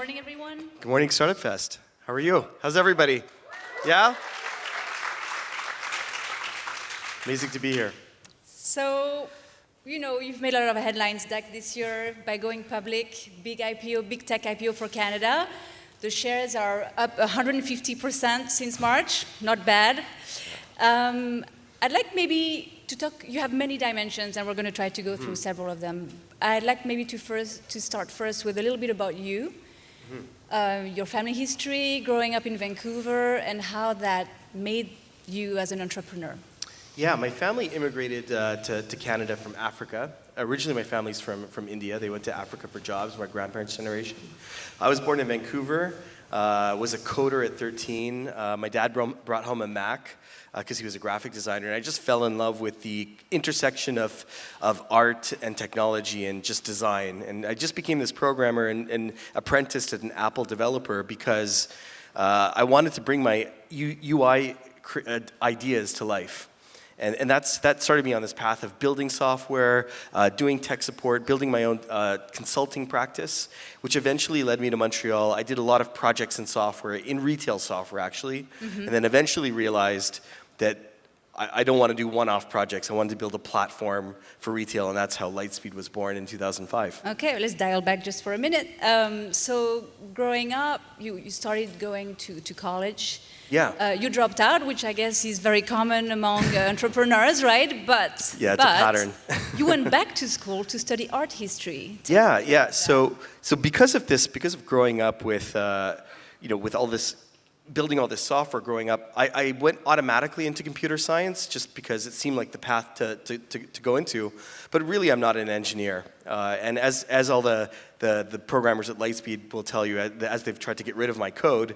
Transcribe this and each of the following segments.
morning, everyone. Good morning, Startupfest. How are you? How's everybody? Yeah? Amazing to be here. So, you've made a lot of headlines, Dax, this year by going public, big IPO, big tech IPO for Canada. The shares are up 150% since March, not bad. I'd like maybe to talk, you have many dimensions and we're going to try to go through several of them. I'd like maybe to start first with a little bit about you, your family history, growing up in Vancouver, and how that made you as an entrepreneur. Yeah, my family immigrated to Canada from Africa. Originally, my family's from India. They went to Africa for jobs, my grandparents' generation. I was born in Vancouver, was a coder at 13. My dad brought home a Mac because he was a graphic designer, and I just fell in love with the intersection of art and technology and just design. And I just became this programmer and apprenticed at an Apple developer because I wanted to bring my UI ideas to life. And that started me on this path of building software, doing tech support, building my own consulting practice, which eventually led me to Montreal. I did a lot of projects in software, in retail software actually, and then eventually realized that I don't want to do one-off projects. I wanted to build a platform for retail, and that's how Lightspeed was born in 2005. Okay, well, let's dial back just for a minute. So growing up, you started going to college. Yeah. You dropped out, which I guess is very common among entrepreneurs, right? But yeah, it's a pattern. You went back to school to study art history. Yeah. So because of growing up with, with all this, building all this software growing up, I went automatically into computer science just because it seemed like the path to go into. But really, I'm not an engineer. And as all the programmers at Lightspeed will tell you, as they've tried to get rid of my code,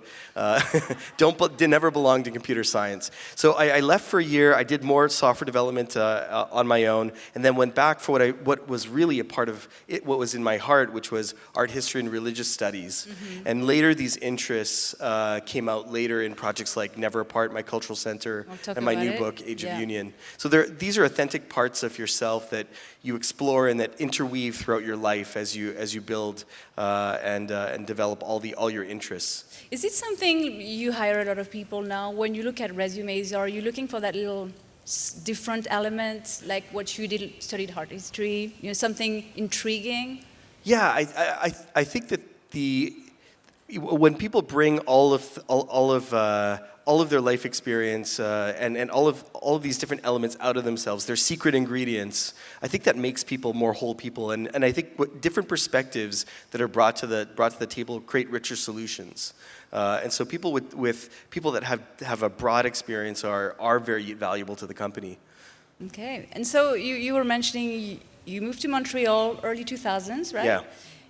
never belonged in computer science. So I left for a year. I did more software development on my own, and then went back for what was really a part of it, what was in my heart, which was art history and religious studies. And later, these interests came out later in projects like Never Apart, my cultural center, and my new book, Age of Union. So these are authentic parts of yourself that you explore and that interweave throughout your life as you build and develop all your interests. Is it something you hire a lot of people now? When you look at resumes, are you looking for that little different element, like what you did, studied art history, something intriguing? Yeah, I think that when people bring all of their life experience and all of these different elements out of themselves, their secret ingredients, I think that makes people more whole people. And I think different perspectives that are brought to the table create richer solutions. And so people people that have a broad experience are very valuable to the company. Okay, and so you were mentioning you moved to Montreal early 2000s, right? Yeah.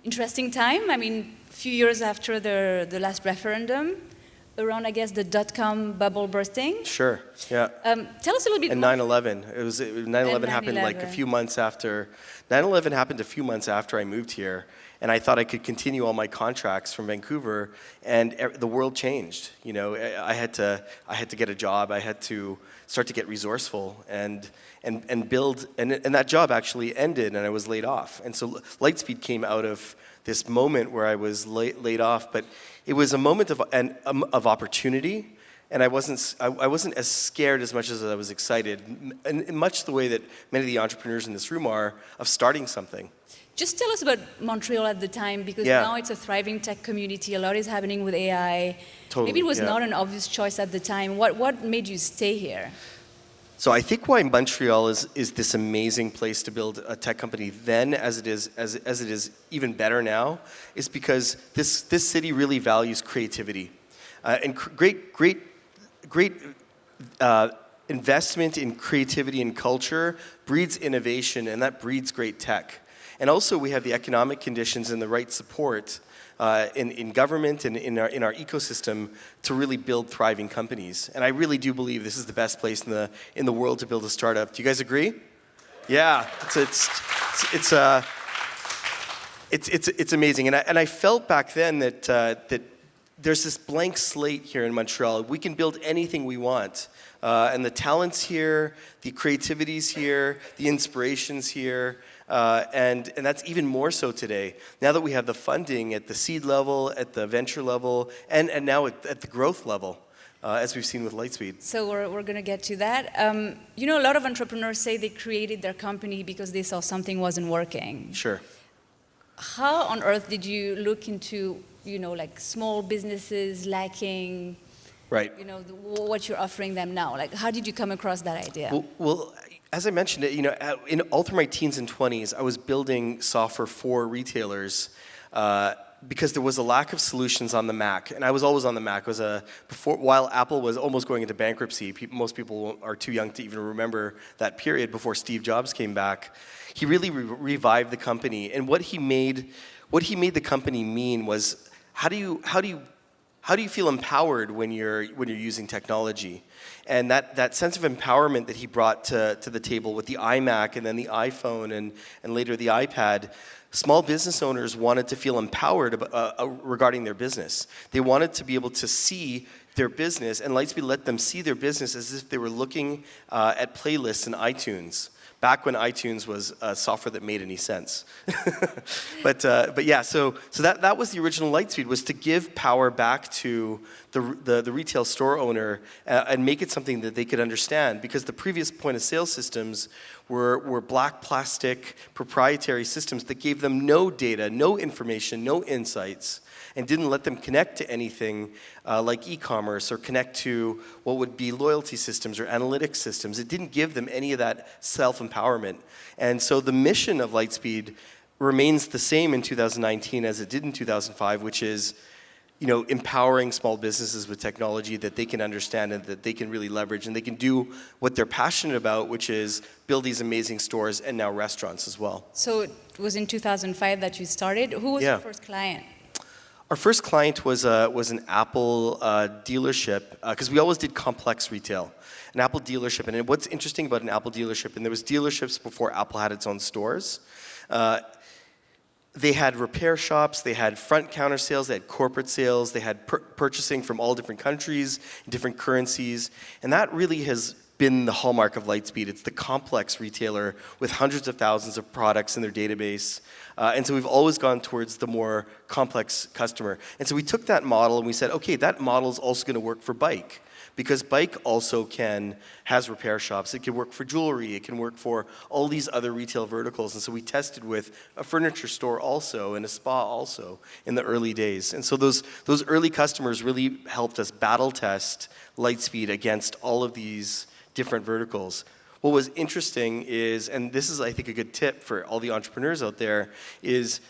Interesting time. I mean, a few years after the last referendum, around, I guess, the dot-com bubble bursting. Sure, yeah. Tell us a little bit and more. 9/11. 9/11 happened like a few months after. 9/11 happened a few months after I moved here, and I thought I could continue all my contracts from Vancouver, and the world changed. I had to get a job. I had to start to get resourceful and build, and that job actually ended, and I was laid off. And so Lightspeed came out of this moment where I was laid off, but it was a moment of opportunity, and I wasn't as scared as much as I was excited, in much the way that many of the entrepreneurs in this room are, of starting something. Just tell us about Montreal at the time, because now it's a thriving tech community. A lot is happening with AI. Totally, maybe it was not an obvious choice at the time. What made you stay here? So I think why Montreal is this amazing place to build a tech company then, as it is even better now, is because this city really values creativity, and great investment in creativity and culture breeds innovation, and that breeds great tech. And also we have the economic conditions and the right support in government and in our ecosystem to really build thriving companies. And I really do believe this is the best place in the world to build a startup. Do you guys agree? Yeah, it's amazing. And I felt back then that there's this blank slate here in Montreal. We can build anything we want. And the talent's here, the creativity's here, the inspiration's here. And that's even more so today. Now that we have the funding at the seed level, at the venture level, and now at the growth level, as we've seen with Lightspeed. So we're going to get to that. You know, a lot of entrepreneurs say they created their company because they saw something wasn't working. Sure. How on earth did you look into, you know, like small businesses lacking, Right. you know, what you're offering them now? Like, how did you come across that idea? Well, as I mentioned, you know, all through my teens and 20s, I was building software for retailers because there was a lack of solutions on the Mac, and I was always on the Mac. It was while Apple was almost going into bankruptcy. Most people are too young to even remember that period before Steve Jobs came back. He really revived the company, and what he made the company mean was how do you feel empowered when you're using technology? And that sense of empowerment that he brought to the table with the iMac and then the iPhone and later the iPad, small business owners wanted to feel empowered regarding their business. They wanted to be able to see their business, and Lightspeed let them see their business as if they were looking at playlists in iTunes. Back when iTunes was software that made any sense. but yeah, so that was the original Lightspeed, was to give power back to the retail store owner and make it something that they could understand, because the previous point of sale systems were black plastic proprietary systems that gave them no data, no information, no insights, and didn't let them connect to anything like e-commerce or connect to what would be loyalty systems or analytics systems. It didn't give them any of that self-empowerment. And so the mission of Lightspeed remains the same in 2019 as it did in 2005, which is, you know, empowering small businesses with technology that they can understand and that they can really leverage, and they can do what they're passionate about, which is build these amazing stores and now restaurants as well. So it was in 2005 that you started. Who was your first client? Our first client was an Apple dealership, because we always did complex retail. An Apple dealership, and what's interesting about an Apple dealership, and there was dealerships before Apple had its own stores, they had repair shops, they had front counter sales, they had corporate sales, they had purchasing from all different countries, different currencies, and that really has been the hallmark of Lightspeed. It's the complex retailer with hundreds of thousands of products in their database. And so we've always gone towards the more complex customer. And so we took that model and we said, okay, that model is also going to work for bike, because bike also has repair shops. It can work for jewelry. It can work for all these other retail verticals. And so we tested with a furniture store also and a spa also in the early days. And so those early customers really helped us battle test Lightspeed against all of these different verticals. What was interesting is, and this is, I think, a good tip for all the entrepreneurs out there, is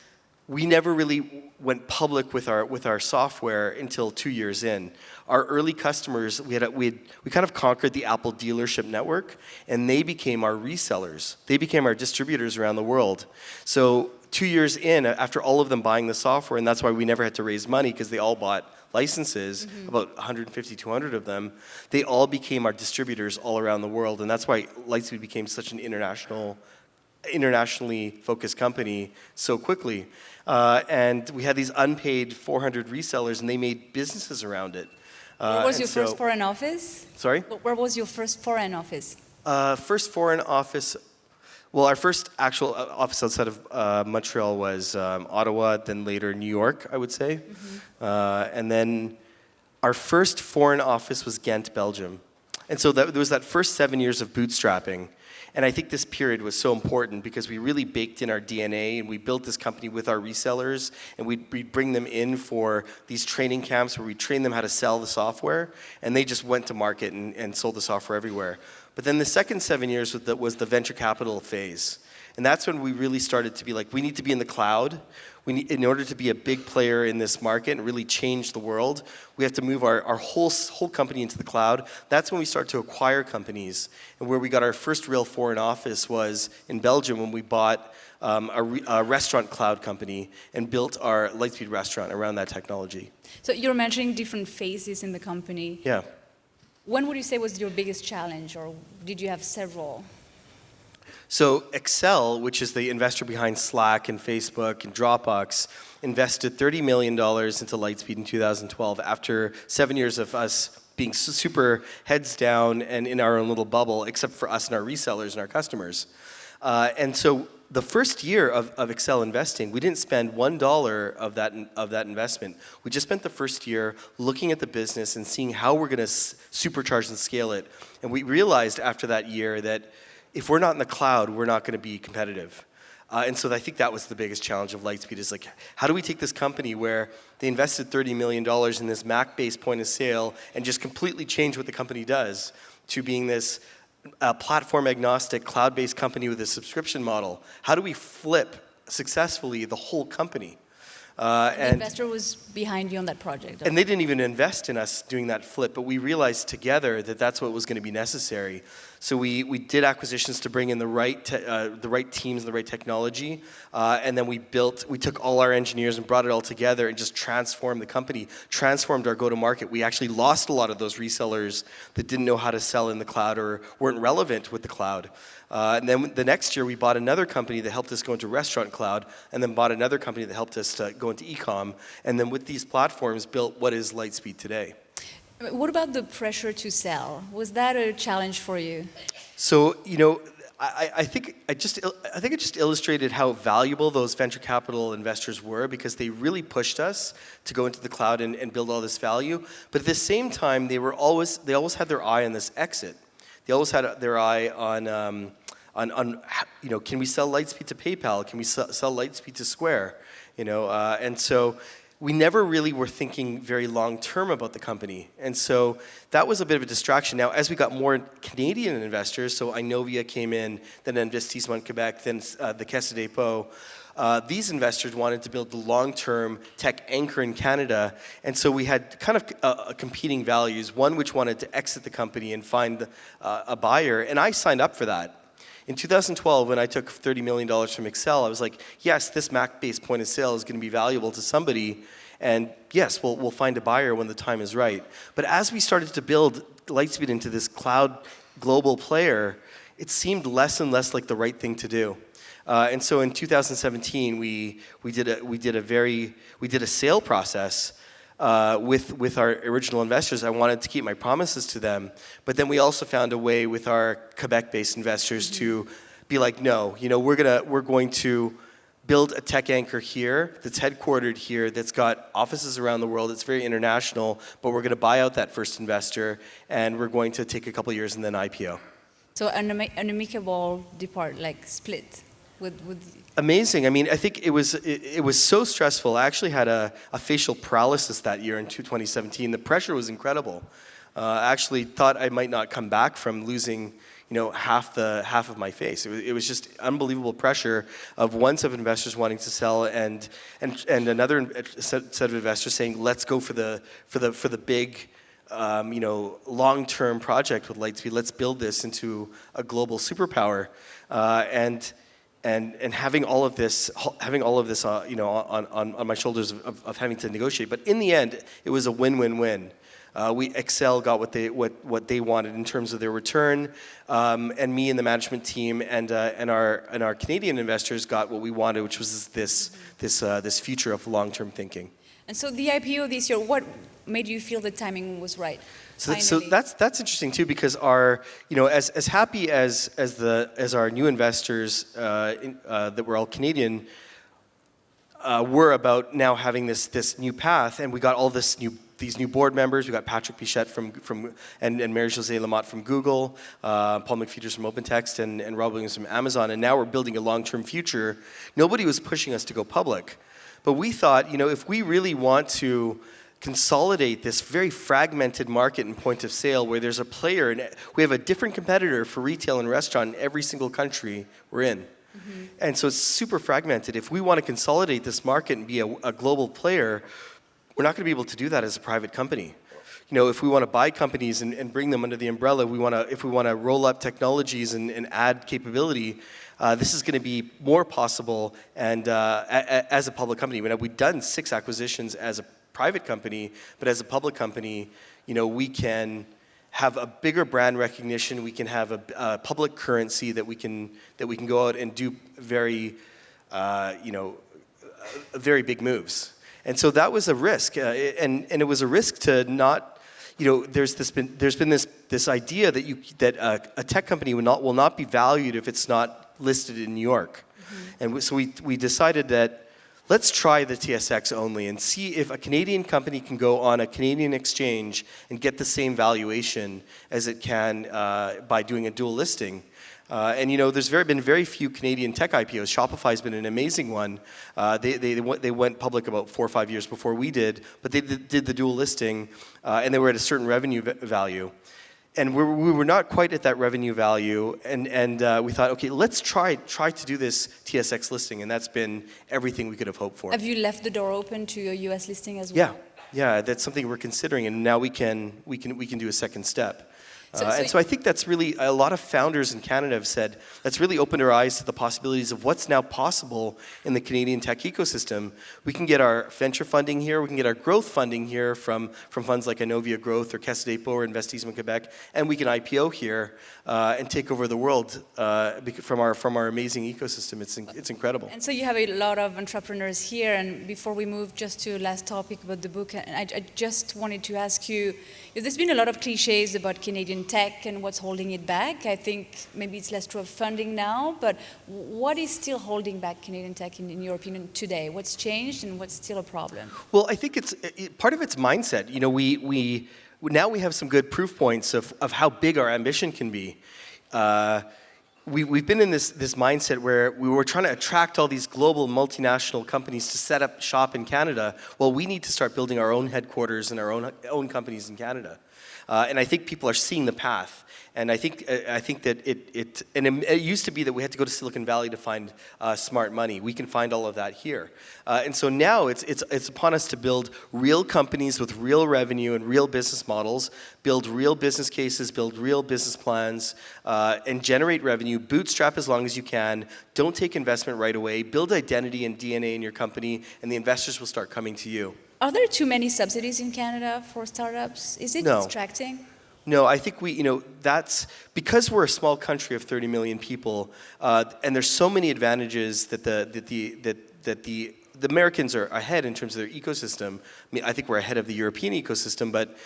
we never really went public with our software until 2 years in. Our early customers, we kind of conquered the Apple dealership network, and they became our resellers. They became our distributors around the world. So 2 years in, after all of them buying the software, and that's why we never had to raise money, because they all bought licenses, about 150, 200 of them, they all became our distributors all around the world, and that's why Lightspeed became such an internationally focused company so quickly. And we had these unpaid 400 resellers, and they made businesses around it. Where was your first foreign office? Sorry? Where was your first foreign office? First foreign office, well, our first actual office outside of Montreal was Ottawa, then later New York, I would say. And then our first foreign office was Ghent, Belgium. And so there was that first 7 years of bootstrapping. And I think this period was so important because we really baked in our DNA, and we built this company with our resellers, and we'd bring them in for these training camps where we train them how to sell the software, and they just went to market and sold the software everywhere. But then the second 7 years was the venture capital phase. And that's when we really started to be like, we need to be in the cloud. In order to be a big player in this market and really change the world, we have to move our whole company into the cloud. That's when we start to acquire companies. And where we got our first real foreign office was in Belgium, when we bought a restaurant cloud company and built our Lightspeed restaurant around that technology. So you're mentioning different phases in the company. Yeah. When would you say was your biggest challenge, or did you have several? So Excel, which is the investor behind Slack and Facebook and Dropbox, invested $30 million into Lightspeed in 2012 after 7 years of us being super heads down and in our own little bubble, except for us and our resellers and our customers. And so the first year of Excel investing, we didn't spend $1 of that investment. We just spent the first year looking at the business and seeing how we're going to supercharge and scale it. And we realized after that year that if we're not in the cloud, we're not going to be competitive. And so I think that was the biggest challenge of Lightspeed is like, how do we take this company where they invested $30 million in this Mac-based point of sale and just completely change what the company does to being this platform agnostic, cloud-based company with a subscription model? How do we flip successfully the whole company? The investor was behind you on that project. And they didn't even invest in us doing that flip, but we realized together that that's what was going to be necessary. So we did acquisitions to bring in the right teams and the right technology, and then we took all our engineers and brought it all together and just transformed the company, transformed our go-to-market. We actually lost a lot of those resellers that didn't know how to sell in the cloud or weren't relevant with the cloud. And then the next year we bought another company that helped us go into restaurant cloud, and then bought another company that helped us to go into e-com, and then with these platforms built what is Lightspeed today. What about the pressure to sell? Was that a challenge for you? So, I think it just illustrated how valuable those venture capital investors were, because they really pushed us to go into the cloud and build all this value. But at the same time, they always had their eye on this exit. They always had their eye on can we sell Lightspeed to PayPal? Can we sell Lightspeed to Square? And so we never really were thinking very long-term about the company. And so that was a bit of a distraction. Now, as we got more Canadian investors, so Inovia came in, then Investissement Quebec, then the Caisse de dépôt, these investors wanted to build the long-term tech anchor in Canada. And so we had kind of competing values, one which wanted to exit the company and find a buyer. And I signed up for that. In 2012, when I took $30 million from Excel, I was like, yes, this Mac-based point of sale is going to be valuable to somebody, and yes, we'll find a buyer when the time is right. But as we started to build Lightspeed into this cloud global player, it seemed less and less like the right thing to do. And so in 2017, we did a sale process with our original investors. I wanted to keep my promises to them, but then we also found a way with our Quebec-based investors to be like, no, we're going to build a tech anchor here that's headquartered here, that's got offices around the world, it's very international, but we're going to buy out that first investor, and we're going to take a couple of years and then IPO. So an amicable split with Amazing. I mean, I think it was so stressful. I actually had a facial paralysis that year in 2017. The pressure was incredible. I actually thought I might not come back from losing, half of my face. It was just unbelievable pressure of one set of investors wanting to sell and another set of investors saying, let's go for the big, long-term project with Lightspeed. Let's build this into a global superpower. And having all of this, on my shoulders of having to negotiate. But in the end, it was a win-win-win. Excel got what they wanted in terms of their return, and me and the management team and our Canadian investors got what we wanted, which was this future of long-term thinking. And so the IPO this year, what made you feel the timing was right? So that's interesting too, because our as happy as our new investors that were all Canadian were about now having this new path, and we got all these new board members. We got Patrick Pichette from and Mary-Josée Lamotte from Google, Paul McFeeters from OpenText, and Rob Williams from Amazon, and now we're building a long-term future. Nobody was pushing us to go public, but we thought, if we really want to consolidate this very fragmented market in point of sale where there's a player and we have a different competitor for retail and restaurant in every single country we're in. Mm-hmm. And so it's super fragmented. If we want to consolidate this market and be a global player, we're not going to be able to do that as a private company. If we want to buy companies and bring them under the umbrella, if we want to roll up technologies and add capability, this is going to be more possible and as a public company. We've done 6 acquisitions as a private company, but as a public company, we can have a bigger brand recognition. We can have a public currency that we can go out and do very big moves. And so that was a risk, and it was a risk to not. There's been this idea that a tech company will not be valued if it's not listed in New York. And so we decided that let's try the TSX only and see if a Canadian company can go on a Canadian exchange and get the same valuation as it can by doing a dual listing. And there's been very few Canadian tech IPOs. Shopify's been an amazing one. They went public about 4 or 5 years before we did, but they did the dual listing, and they were at a certain revenue value. And we were not quite at that revenue value, and we thought, okay, let's try to do this TSX listing, and that's been everything we could have hoped for. Have you left the door open to your US listing as well? Yeah, that's something we're considering, and now we can do a second step. So I think that's really, a lot of founders in Canada have said, that's really opened our eyes to the possibilities of what's now possible in the Canadian tech ecosystem. We can get our venture funding here, we can get our growth funding here from funds like Inovia Growth or Caisse de dépôt or Investissement Quebec, and we can IPO here and take over the world from our amazing ecosystem. It's incredible. And so you have a lot of entrepreneurs here, and before we move just to last topic about the book, I just wanted to ask you, there's been a lot of cliches about Canadian tech and what's holding it back. I think maybe it's less true of funding now, but what is still holding back Canadian tech in your opinion today? What's changed and what's still a problem? Well, I think part of it's mindset. We now we have some good proof points of how big our ambition can be. We've been in this mindset where we were trying to attract all these global multinational companies to set up shop in Canada. Well, we need to start building our own headquarters and our own companies in Canada. And I think people are seeing the path. And I think that it used to be that we had to go to Silicon Valley to find smart money. We can find all of that here. And so now it's upon us to build real companies with real revenue and real business models, build real business cases, build real business plans, and generate revenue, bootstrap as long as you can, don't take investment right away, build identity and DNA in your company, and the investors will start coming to you. Are there too many subsidies in Canada for startups? Is it distracting? No, I think that's because we're a small country of 30 million people, and there's so many advantages that the Americans are ahead in terms of their ecosystem. I mean, I think we're ahead of the European ecosystem, but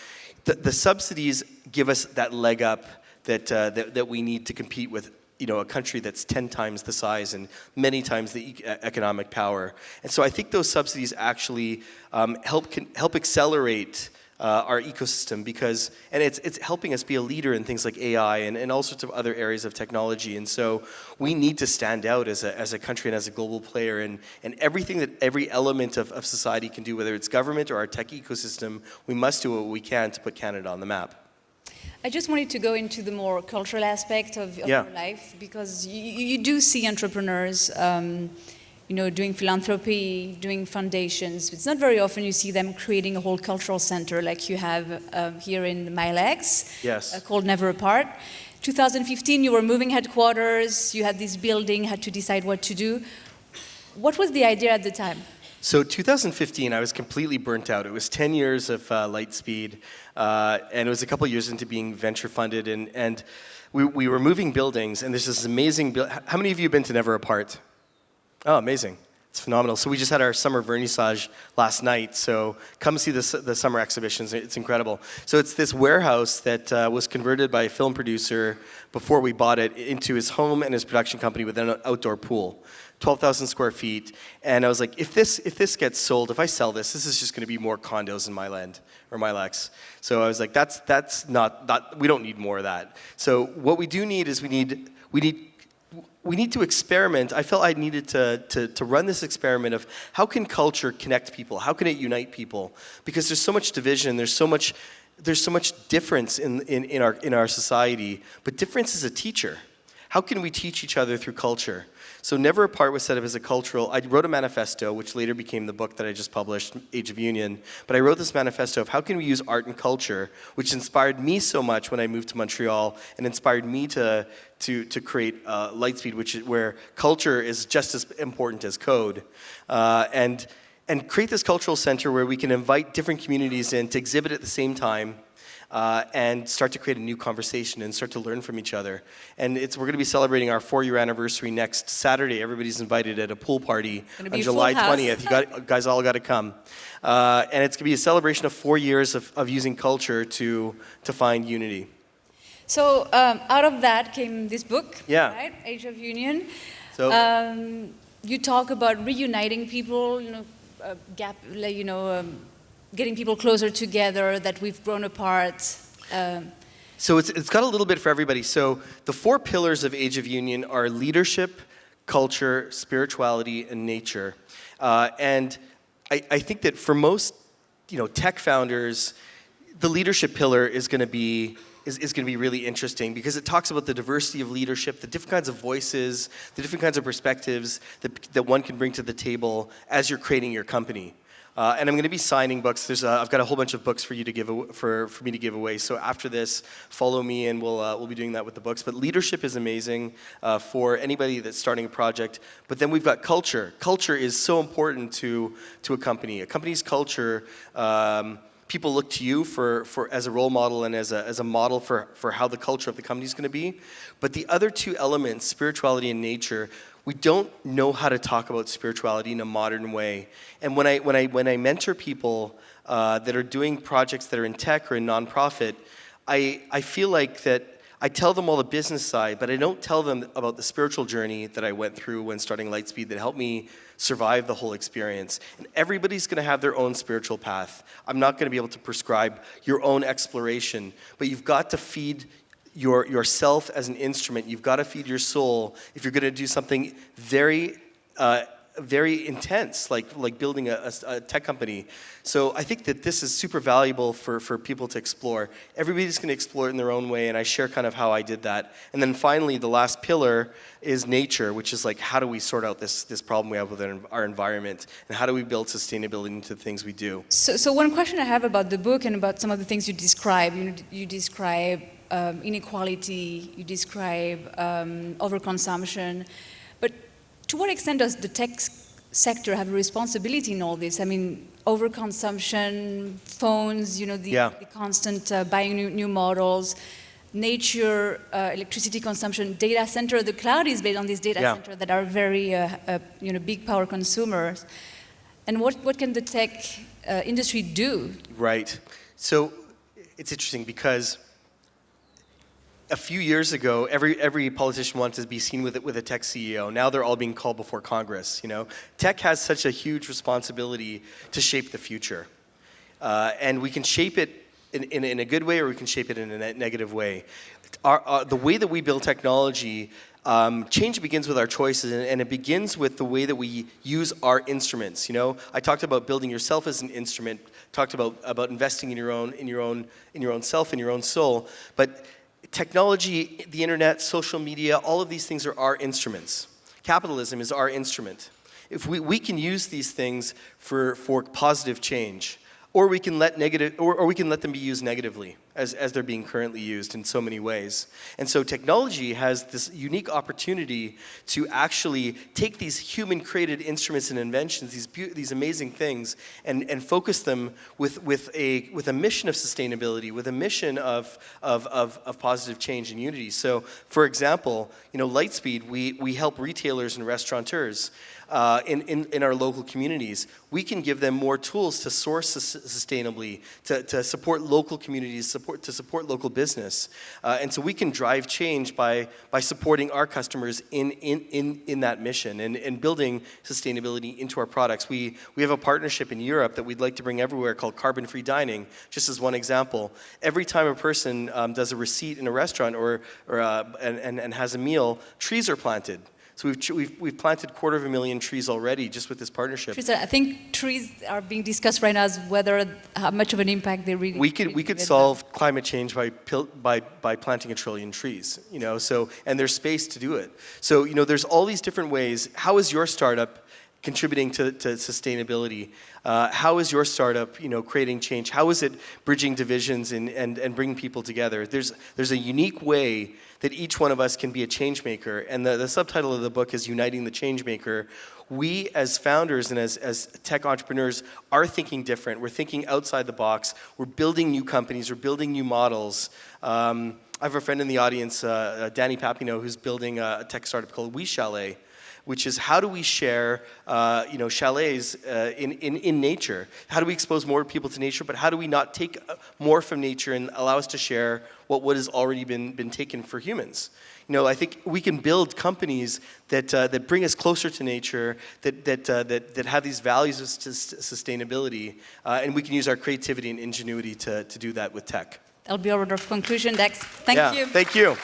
the subsidies give us that leg up that we need to compete with a country that's 10 times the size and many times the economic power. And so I think those subsidies actually help accelerate our ecosystem and it's helping us be a leader in things like AI and all sorts of other areas of technology. And so we need to stand out as a country and as a global player, and everything that every element of society can do, whether it's government or our tech ecosystem, we must do what we can to put Canada on the map. I just wanted to go into the more cultural aspect of your life, because you do see entrepreneurs doing philanthropy, doing foundations. It's not very often you see them creating a whole cultural center like you have here in Milex, called Never Apart. 2015, you were moving headquarters, you had this building, had to decide what to do. What was the idea at the time? So 2015, I was completely burnt out. It was 10 years of Lightspeed, and it was a couple years into being venture funded, and we were moving buildings, and there's this amazing how many of you have been to Never Apart? Oh, amazing. It's phenomenal. So we just had our summer vernissage last night, so come see the summer exhibitions. It's incredible. So it's this warehouse that was converted by a film producer before we bought it into his home and his production company with an outdoor pool. 12,000 square feet, and I was like, if this gets sold, if I sell this is just going to be more condos in my land or Milex. So I was like, that's not we don't need more of that. So what we do need is we need to experiment. I felt I needed to run this experiment of how can culture connect people, how can it unite people, because there's so much division, there's so much difference in our society, but difference is a teacher. How can we teach each other through culture? So Never Apart was set up as I wrote a manifesto, which later became the book that I just published, Age of Union. But I wrote this manifesto of how can we use art and culture, which inspired me so much when I moved to Montreal and inspired me to create Lightspeed, where culture is just as important as code. And create this cultural center where we can invite different communities in to exhibit at the same time, and start to create a new conversation and start to learn from each other. And we're going to be celebrating our 4-year anniversary next Saturday. Everybody's invited at a pool party on July 20th. You guys all got to come. And it's going to be a celebration of 4 years of using culture to find unity. So out of that came this book, Yeah. right? Age of Union. So You talk about reuniting people, getting people closer together, that we've grown apart. So it's got a little bit for everybody. So the 4 pillars of Age of Union are leadership, culture, spirituality, and nature. And I think that for most, tech founders, the leadership pillar is going to be really interesting because it talks about the diversity of leadership, the different kinds of voices, the different kinds of perspectives that one can bring to the table as you're creating your company. And I'm going to be signing books. I've got a whole bunch of books for you to for me to give away. So after this, follow me, and we'll be doing that with the books. But leadership is amazing for anybody that's starting a project. But then we've got culture. Culture is so important to a company. A company's culture. People look to you for as a role model and as a model for how the culture of the company is going to be. But the other 2 elements, spirituality and nature, we don't know how to talk about spirituality in a modern way. And when I mentor people that are doing projects that are in tech or in nonprofit, I feel like that I tell them all the business side, but I don't tell them about the spiritual journey that I went through when starting Lightspeed that helped me survive the whole experience. And everybody's going to have their own spiritual path. I'm not going to be able to prescribe your own exploration, but you've got to feed yourself as an instrument. You've got to feed your soul if you're going to do something very intense, like building a tech company. So I think that this is super valuable for people to explore. Everybody's going to explore it in their own way, and I share kind of how I did that. And then finally, the last pillar is nature, which is like, how do we sort out this problem we have with our environment, and how do we build sustainability into the things we do? So one question I have about the book and about some of the things you describe, you describe inequality, you describe overconsumption, but to what extent does the tech sector have a responsibility in all this? I mean, overconsumption, phones, the constant buying new models, nature, electricity consumption, data center. The cloud is based on these data centers that are very, big power consumers. And what can the tech industry do? Right. So it's interesting because a few years ago, every politician wanted to be seen with a tech CEO. Now they're all being called before Congress. Tech has such a huge responsibility to shape the future, and we can shape it in a good way, or we can shape it in a negative way. The way that we build technology, change begins with our choices, and it begins with the way that we use our instruments. I talked about building yourself as an instrument. Talked about investing in your own self, in your own soul, but technology, the internet, social media, all of these things are our instruments. Capitalism is our instrument. If we can use these things for positive change, or we can let them be used negatively, as they're being currently used in so many ways. And so technology has this unique opportunity to actually take these human-created instruments and inventions, these amazing things, and focus them with a mission of sustainability, with a mission of positive change and unity. So, for example, Lightspeed, we help retailers and restaurateurs in our local communities. We can give them more tools to source sustainably, to support local communities, to support local business. And so we can drive change by supporting our customers in that mission and building sustainability into our products. We have a partnership in Europe that we'd like to bring everywhere called carbon-free dining, just as one example. Every time a person does a receipt in a restaurant and has a meal, trees are planted. So we've planted 250,000 trees already just with this partnership. I think trees are being discussed right now as how much of an impact they really. We could solve climate change by planting 1 trillion trees. And there's space to do it. So there's all these different ways. How is your startup contributing to sustainability? How is your startup, creating change? How is it bridging divisions and bringing people together? There's a unique way that each one of us can be a change maker, and the subtitle of the book is Uniting the Change Maker. We as founders and as tech entrepreneurs are thinking different. We're thinking outside the box. We're building new companies. We're building new models. I have a friend in the audience, Danny Papineau, who's building a tech startup called We Chalet. which is how do we share, chalets in nature? How do we expose more people to nature, but how do we not take more from nature and allow us to share what has already been taken for humans? I think we can build companies that bring us closer to nature, that have these values of sustainability, and we can use our creativity and ingenuity to do that with tech. That'll be our word of conclusion, Dax. Thank you. Thank you.